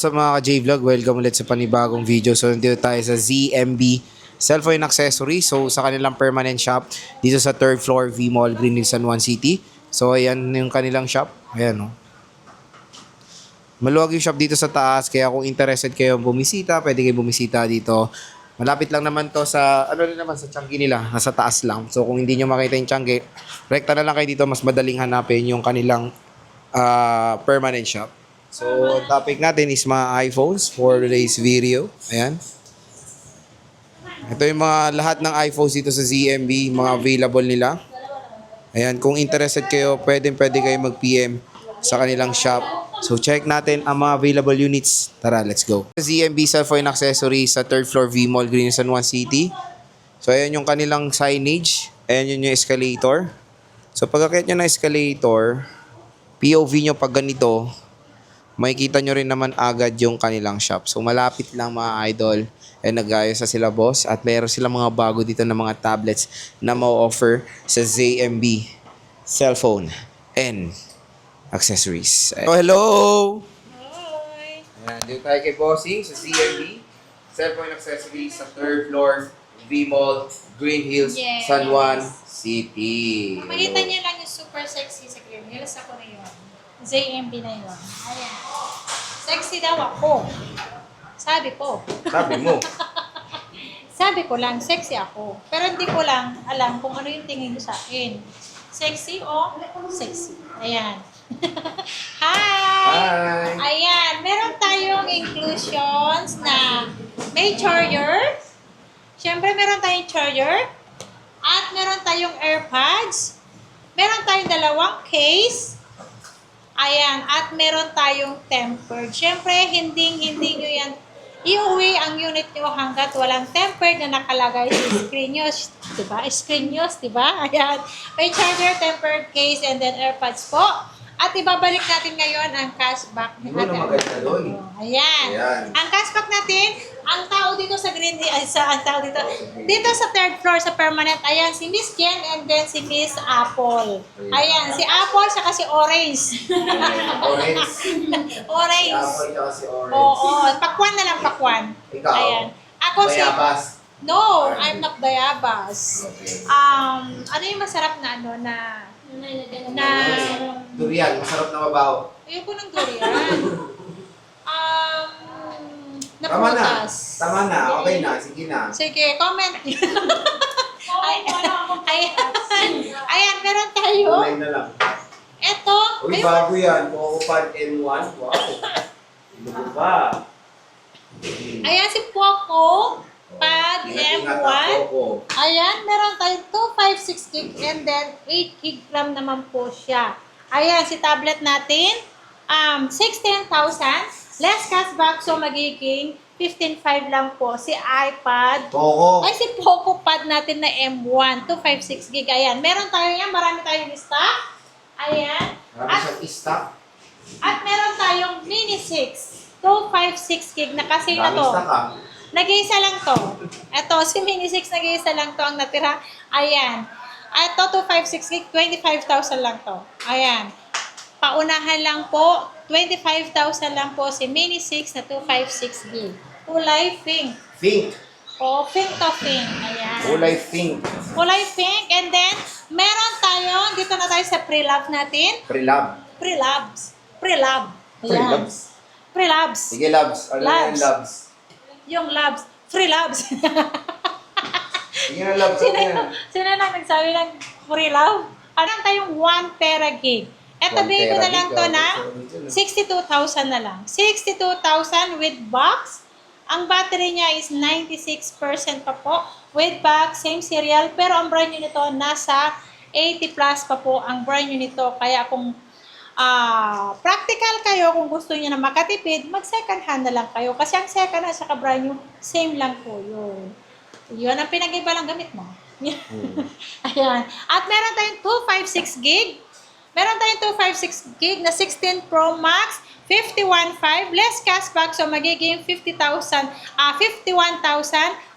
Sa mga ka-J-Vlog, welcome ulit sa panibagong video. So, nandito tayo sa ZMB Cellphone Accessory. So, sa kanilang permanent shop, dito sa 3rd floor, V-Mall, Green Hills, San Juan City. So, ayan yung kanilang shop. Ayan, no. Maluwag yung shop dito sa taas, kaya kung interested kayo bumisita, pwede kayo bumisita dito. Malapit lang naman to sa, sa Changi nila, nasa taas lang. So, kung hindi nyo makita yung Changi, rekta na lang kayo dito, mas madaling hanapin yung kanilang permanent shop. So, topic natin is mga iPhones for today's video. Ayan. Ito yung mga lahat ng iPhones dito sa ZMB, mga available nila. Ayan, kung interested kayo, pwede kayo mag-PM sa kanilang shop. So, check natin ang mga available units. Tara, let's go. ZMB Cellphone Accessories sa 3rd floor V-Mall, Green San Juan City. So, ayan yung kanilang signage. Ayan yung escalator. So, pagkakit nyo na escalator, POV nyo pag ganito, makikita nyo rin naman agad yung kanilang shop. So, malapit lang mga idol. And nag-ayos na sila boss. At meron silang mga bago dito na mga tablets na ma-offer sa ZMB Cellphone and Accessories. Oh, hello! Hi! Ayan, dito tayo kay Bossing sa ZMB Cellphone Accessories sa 3rd floor, V-Mall, Green Hills, Yes. San Juan City. Makita niyo lang yung super sexy sa Green Hills. Ako na yun. ZMB na yun. Ayan. Sexy daw ako. Sabi ko. Sabi mo. Sabi ko lang, sexy ako. Pero hindi ko lang alam kung ano yung tingin niyo sa akin. Sexy o sexy. Ayan. Hi! Hi! Ayan. Meron tayong inclusions na may charger. Siyempre, meron tayong charger. At meron tayong AirPods. Meron tayong dalawang case. Ayan. At meron tayong tempered. Siyempre, hindi nyo yan iuwi ang unit nyo hanggat walang tempered na nakalagay sa screen nyo. Diba? Screen nyo, diba? Ayan. May charger, tempered case, and then AirPods po. At ibabalik natin ngayon ang cashback. Hindi mo na maganda doon. Ayan. Ayan. Ang cashback natin, ang tao dito sa ang tao dito sa 3rd floor sa permanent, ayan, si Miss Jen and then si Miss Apple. Ayan, si Apple saka si Orange. Orange. Orange. Apple tsaka si Orange. Oo, pakwan na lang, pakwan. Ikaw? Ayan. Ako si... Bayabas. No, I'm not Bayabas. Okay. Ano yung masarap na na Durian, masarap na mabaho. ayoko ng durian. Na Tama na. prutas. Tama na. Okay na. Sige na. Sige, comment. Ayan, meron tayo. Kulay na lang. Eto. Uy, bago yan. Poco N1. Wow. Inubo pa. Ayan si Poco. Pad Ingat-ingat M1. ako. Ayan, meron tayong 256 gig and then 8 gig RAM naman po siya. Ayan, si tablet natin, 16,000. Less cashback, so magiging 15,500 lang po. Si iPad. Poco. Ay, si Poco Pad natin na M1, 256 gig. Ayan, meron tayo yan. Marami tayong stock. Ayan. Marami siyang stock. At meron tayong Mini 6, 256 gig na kasi na Dami to. stock ah. Nag-iisa lang to. Ito, si Mini 6, nag-iisa lang to ang natira. Ayan. Ito, 256 gig, 25,000 lang to. Ayan. Paunahan lang po, 25,000 lang po si Mini 6 na 256 gig. Kulay pink. Pink. O, pink to pink. Ayan. Kulay pink. Kulay pink. And then, meron tayo, dito na tayo sa pre-lab natin. Pre-lab. Pre-labs. Pre-lab. Ayan. Pre-labs. Pre-labs. Sige, labs. Ano na yung Labs. labs? Yung labs. Free labs. Sige na labs. Sino lang nagsabi ng free love? Ano tayong 1 tera gig? Eto, 1 bigay ko na tera lang gig, to ah. na 62,000 na lang. 62,000 with box. Ang battery niya is 96% pa po. With box, same serial. Pero ang brand new nito, nasa 80 plus pa po ang brand new nito. Kaya kung practical kayo, kung gusto niyo na makatipid, mag second hand na lang kayo. Kasi ang second hand sa brand new, same lang po yun. Yun ang pinag-iba lang gamit mo. Ayan. At meron tayong 256 gig. Meron tayong 256 gig na 16 Pro Max, 51,500. Less cashback, so magiging 51,000.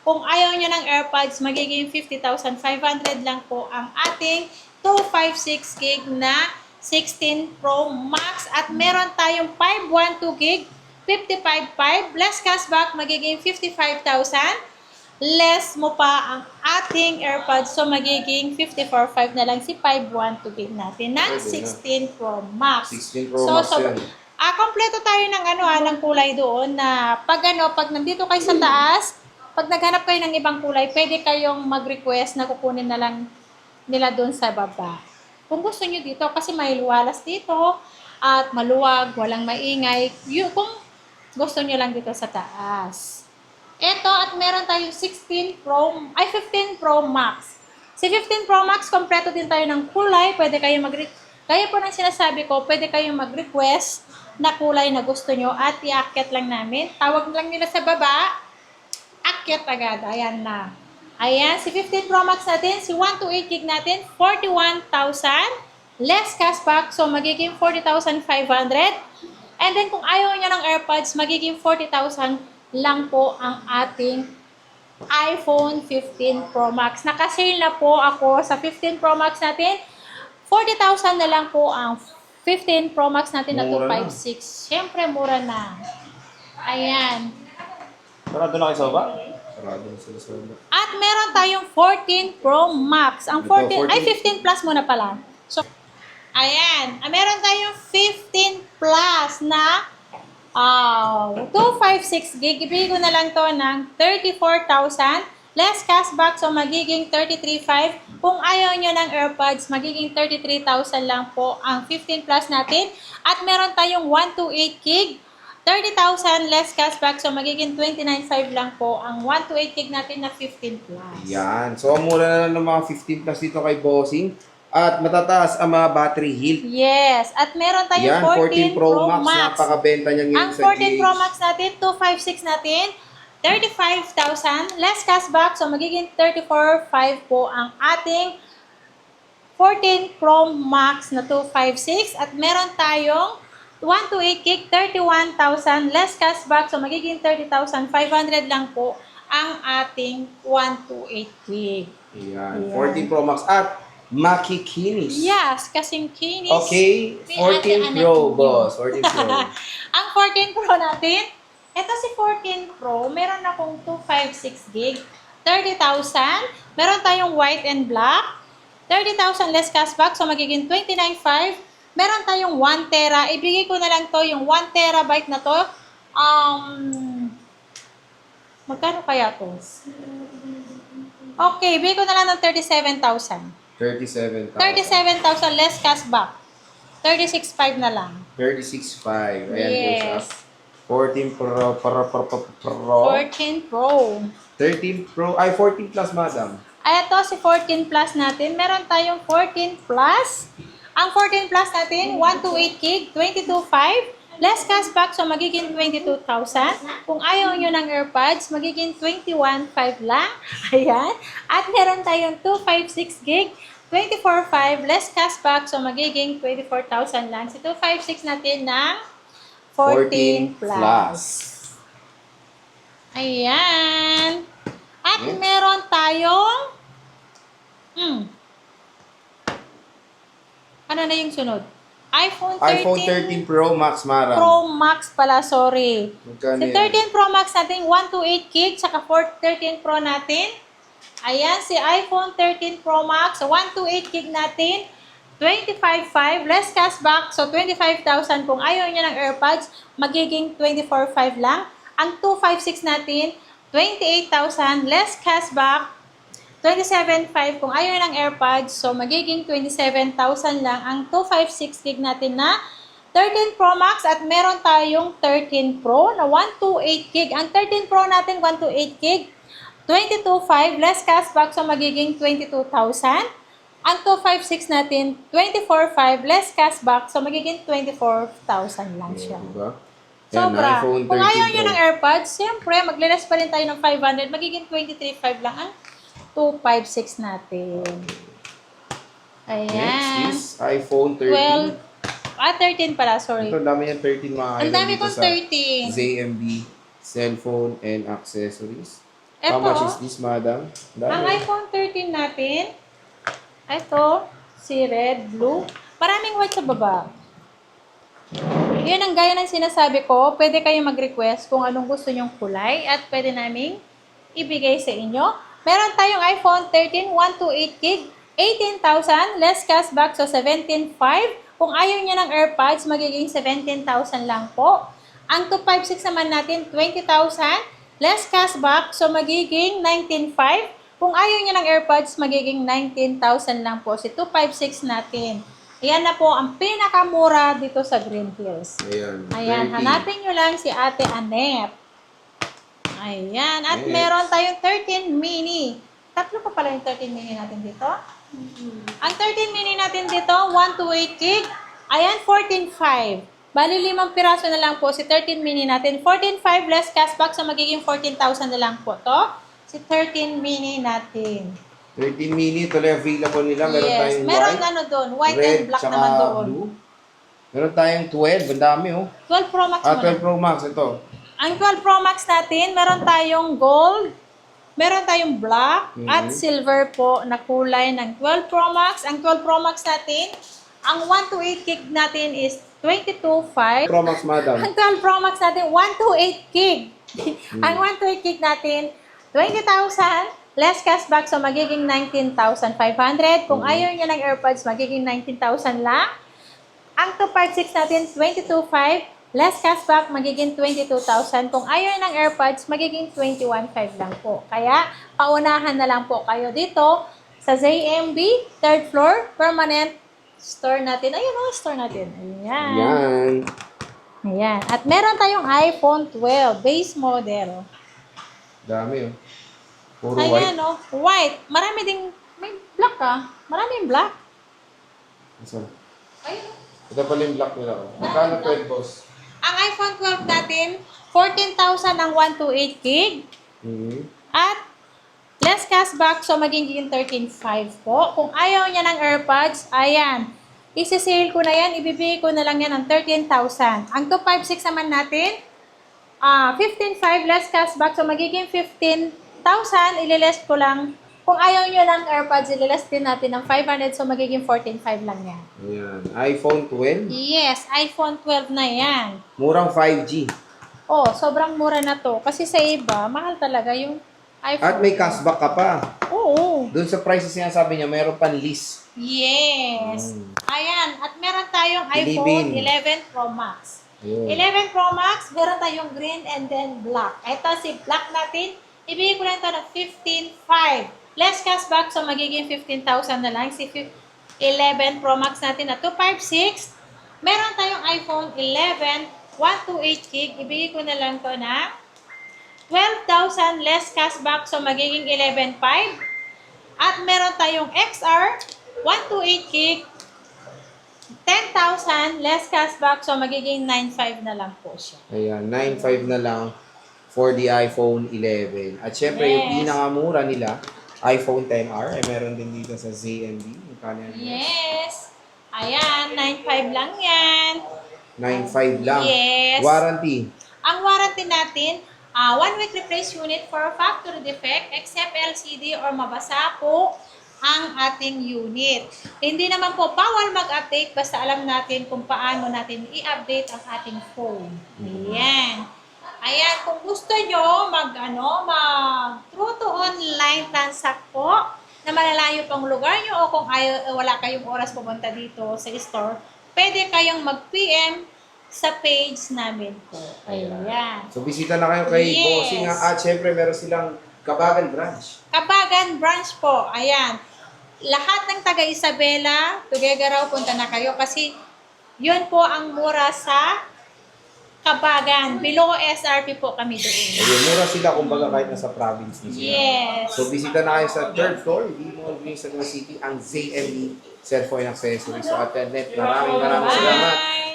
Kung ayaw nyo ng AirPods, magiging 50,500 lang po ang ating 256 gig na 16 Pro Max at meron tayong 512 gig 55,500. Less cashback, magiging 55,000. Less mo pa ang ating AirPods. So, magiging 54,500 na lang si 512 gig natin ng Pwede na. 16 Pro Max. 16 Pro Max yan. Kompleto tayo ng ng kulay doon na pag nandito kayo sa taas, pag naghanap kayo ng ibang kulay, pwede kayong mag-request na kukunin na lang nila doon sa baba. Kung gusto nyo dito, kasi may luwalas dito at maluwag, walang maingay, kung gusto nyo lang dito sa taas. Ito, at meron tayong 15 Pro Max. Si 15 Pro Max, kompleto din tayo ng kulay. Pwede kayo kaya po nang sinasabi ko, pwede kayong mag-request na kulay na gusto nyo at i-akyat lang namin. Tawag lang nila sa baba, akyat agad. Ayan na. Ayan, si 15 Pro Max natin, si 128 gig natin, 41,000. Less cashback, so magiging 40,500. And then kung ayaw nyo ng AirPods, magiging 40,000 lang po ang ating iPhone 15 Pro Max. Nakasale na po ako sa 15 Pro Max natin. 40,000 na lang po ang 15 Pro Max natin na 256. Siyempre, mura na. Ayan. Sarado na kayo sa baba? Sarado na sila sa baba. At meron tayong 14 Pro Max. Ang 15 Plus muna pala. So, ayan. Meron tayong 15 Plus na 256 gig. Ibigay ko na lang to ng 34,000. Less cashback, so magiging 33,500. Kung ayaw nyo ng AirPods, magiging 33,000 lang po ang 15 Plus natin. At meron tayong 128 gig. 30,000 less cashback, so magiging 29,500 lang po ang 128 gig natin na 15 Plus. Yan. So, ang mura na lang ng mga 15 Plus dito kay Bossing. At matataas ang mga battery health. Yes. At meron tayong Yan, 14 Pro Max. Napakabenta niya ngayon Ang sa 14 Pro Max natin, 256 natin, 35,000 less cashback, so magiging 34,500 po ang ating 14 Pro Max na 256. At meron tayong 128 gig, 31,000 less cashback, so magiging 30,500 lang po ang ating 128 gig. Yan, Yan. 14 Pro Max at makikinis. Yes, kasing kinis. Okay, May 14 ate-anak Pro, ninyo. boss. 14 Pro. Ang 14 Pro natin, ito si 14 Pro, meron akong 256 gig, 30,000. Meron tayong white and black, 30,000 less cashback, so magiging 29,500. Meron tayong 1 tera. Ibigay ko na lang to, yung 1 terabyte na to. Magkano kaya to? Okay, ibigay ko na lang ng 37,000. 37,000. 37,000 less cashback. 36,500 na lang. 36,500. Ayan Yes. po siya. 14 Pro. 14 Pro. 13 Pro. Ay, 14 Plus, madam. Ay, ito si 14 Plus natin. Meron tayong 14 Plus. Ang 14 Plus natin, 128 gig, 22,500. Less cashback, so magiging 22,000. Kung ayaw nyo ng AirPods, magiging 21,500 lang. Ayan. At meron tayong 256 gig, 24,500. Less cashback, so magiging 24,000 lang. Si 256 natin ng 14 Plus. Ayan. At meron tayong ano na yung sunod? iPhone 13 Pro Max, madam. Pro Max pala, sorry. Magkano Si yan? 13 Pro Max natin, 128 gig, saka 13 Pro natin. Ayan, si iPhone 13 Pro Max, 128 gig natin, 25,500, less cashback, so 25,000. Kung ayaw niya ng AirPods, magiging 24,500 lang. Ang 256 natin, 28,000, less cashback, 27,500 kung ayaw ng AirPods, so magiging 27,000 lang ang 256 gig natin na 13 Pro Max. At meron tayong 13 Pro na 128 gig. Ang 13 Pro natin 128 gig, 22,500 less cashback, so magiging 22,000. Ang 256 natin 24,500 less cashback, so magiging 24,000 lang siya. Diba? Sobra. iPhone Kung 13 ayaw nyo Pro. ng AirPods, siyempre, magle-less pa rin tayo ng 500. Magiging 23,500 lang ang 256 natin. Ayan. Next is iPhone 13. 13 pala, sorry. Ito, dami yan 13 mga Ang item dami dito kong sa 13. ZMB, cellphone, and accessories. Eto, How much is this, madam? ang iPhone 13 natin, ito, si red, blue. Maraming white sa baba. Yun ang gaya ng sinasabi ko, pwede kayong mag-request kung anong gusto nyong kulay at pwede naming ibigay sa inyo. Meron tayong iPhone 13, 128 gig, 18,000, less cashback, so 17,500. Kung ayaw niya ng AirPods, magiging 17,000 lang po. Ang 256 naman natin, 20,000, less cashback, so magiging 19,500. Kung ayaw niya ng AirPods, magiging 19,000 lang po si 256 natin. Ayan na po ang pinakamura dito sa Green Hills. Ayan. Ayan, 30. hanapin nyo lang si Ate Annette. Ayan, at Yes. meron tayong 13 mini. Tatlo pa pala yung 13 mini natin dito. Ang 13 mini natin dito, 128 gig. Ayan, 14,500. Bali, 5 piraso na lang po si 13 mini natin. 14,500 less cashback, so magiging 14,000 na lang po to. Si 13 mini natin. 13 mini, ito lang available nila. Meron Yes, tayong meron white, ano doon, white red, and black tsaka naman doon. blue. Meron tayong 12, ang dami oh. 12 Pro Max muna. 12 Pro Max, ito. Ang 12 Pro Max natin, meron tayong gold, meron tayong black, at silver po na kulay ng 12 Pro Max. Ang 12 Pro Max natin, ang 128 gig natin is 22,500. Pro Max, madam. Ang 12 Pro Max natin, 128 gig. Ang 128 gig natin, 20,000. Less cashback, so magiging 19,500. Kung ayaw niya ng AirPods, magiging 19,000 lang. Ang 256 natin, 22,500. Less cashback, magiging 22,000. Kung ayaw ng AirPods, magiging 21,500 lang po. Kaya, paunahan na lang po kayo dito sa ZMB, 3rd floor, permanent store natin. Ayun o, store natin. Ayan. Yan. Ayan. At meron tayong iPhone 12, base model. Dami oh. Puro white. Ayan o, white. Marami ding, may black ah. Maraming black. Asan? Ayun. Ito pala yung black nila oh. Magkano 12 boss? Ang iPhone 12 natin, 14,000 ang 128 gig. At less cashback, so magiging 13,500 po. Kung ayaw niya ng AirPods, ayan. Isi-sale ko na yan, ibibigay ko na lang yan ng 13,000. Ang 256 naman natin, 15,500 less cashback, so magiging 15,000, ililess ko lang. Kung ayaw nyo ng AirPods, ililess din natin ng 500, so magiging 14,500 lang yan. Ayan. iPhone 12. Yes, iPhone 12 na yan. Murang 5G. Oh, sobrang mura na to. Kasi sa iba, mahal talaga yung iPhone. At may cashback ka pa. Oo. Doon sa prices niya sabi niya, mayroon pang list. Yes. Ayan. At meron tayong iPhone Pilipin. 11 Pro Max. Ayun. 11 Pro Max, meron tayong green and then black. Ito si black natin, ibigay ko lang ito ng 15,500. Less cashback, so magiging 15,000 na lang. Si 11 Pro Max natin na 256. Meron tayong iPhone 11, 128 gig. Ibigay ko na lang ito na 12,000 less cashback, so magiging 11,500. At meron tayong XR, 128 gig, 10,000 less cashback, so magiging 9,500 na lang po siya. Ayan, 9,500 na lang for the iPhone 11. At syempre, yung Yes. pinakamura nila, iPhone 10R, ay meron din dito sa ZMB. Magkano yan? Yes. Ayan, 9,500 lang yan. 9,500 lang. Yes. Warranty. Ang warranty natin, 1 week replace unit for factory defect except LCD or mabasa po ang ating unit. Hindi naman po bawal mag-update basta alam natin kung paano natin i-update ang ating phone. Ayan. Ayan, kung gusto nyo mag-true to online transact po na malalayo pang lugar nyo o kung wala kayong oras pumunta dito sa store, pwede kayong mag-PM sa page namin po. Ayan. So, bisita na kayo kay Yes. Bossing. At syempre, meron silang Kabagan branch. Kabagan branch po. Ayan. Lahat ng taga Isabela, Tuguegarao, punta na kayo kasi yun po ang mura sa Kabagan. Below SRP po kami doon. Ayun, mura sila kumbaga kahit nasa province na sila. Yes. So, bisita na kayo sa 3rd floor, D-Mall Green sa City, ang ZME Cellphone Accessories. So, attendant, maraming salamat. Bye!